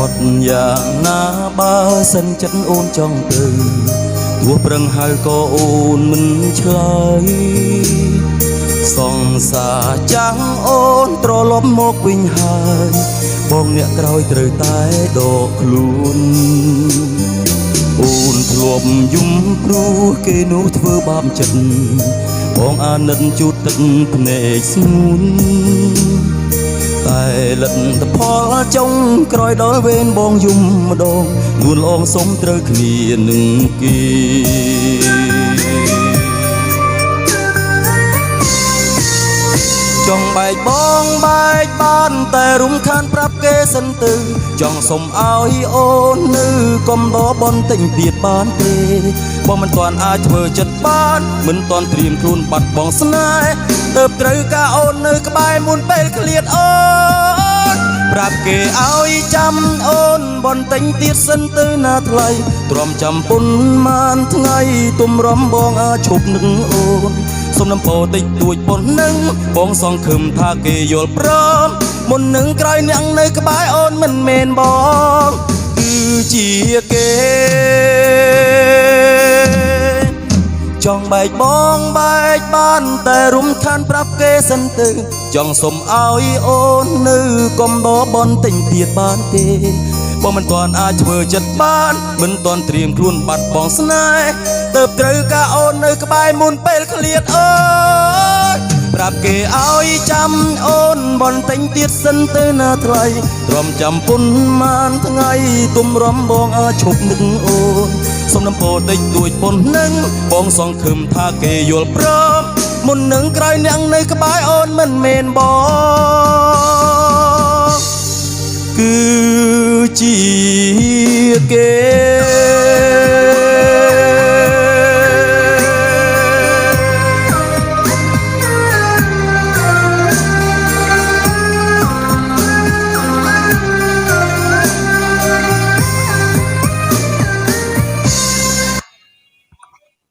ត់យ៉ាងណាបើសិនចិត្តអូនចង់ទៅទោះប្រឹងហៅក៏អូនមិនឆ្លើយសង្សារចាំងអូនត្រឡប់មកវិញហើយបងអ្នកក្រោយត្រូវតែដកខ្លួនអូនធ្លាប់យំព្រោះគេនោះធ្វើបាបចិត្តបងអាណិតជូតទឹកភ្នែកស្ងួនតែលទ្ធផលចុងក្រោយដល់វេនបងយំម្ដងនួនអងសុំត្រូវគ្នានឹងគេចង់បែកបងបែកបានតែរំខានប្រាប់គេសិនទៅចង់សុំឲ្យអូននៅកុំដបន់ទិញទៀតបានទេបងមិនទាន់អាចធ្វើចិត្តបានមិនទាន់ត្រៀមខ្លួនបាត់បងស្នេហ៍ទើបត្រូវការអូននៅក្បែរមុនពេលឃ្លាតអូនប្រាប់គេឲ្យចាំអូនបន់ទិញទៀតសិនទៅណាថ្លៃទ្រាំចាំពុនបានថ្ងៃទុំរំបងអាចឈប់នឹងអូនសុំនំពោតិចតួចប៉ុណ្ណឹងបងសង្ឃឹមថាគេយល់ព្រមមុននឹងក្រោយអ្នកនៅក្បែរអូនមិនមែនបងគឺជាគេចង់បែកបងបែកបានតែរំខានប្រាប់គេសិនទៅចង់សុំឲ្យអូននៅកុំដបន់ទិញទៀតបានទេបងមិនទាន់អាចធ្វើចិត្តបានមិនទាន់ត្រៀមខ្លួនបាត់បងស្នេហ៍ទើបត្រូវការអូននៅក្បែរមុនពេលឃ្លាតអូនប្រាប់គេឲ្យចាំអូនបន់ទិញទៀតសិនទៅណាថ្លៃទ្រាំចាំពុនបានថ្ងៃទុំរំបងអាចឈប់នឹងអូនសុំនំពោតិចតួចប៉ុណ្ណឹងបងសង្ឃឹមថាគេយល់ព្រមមុននឹងក្រោយអ្នកនៅក្បែរអូនមិនមែនបងគឺជាគេ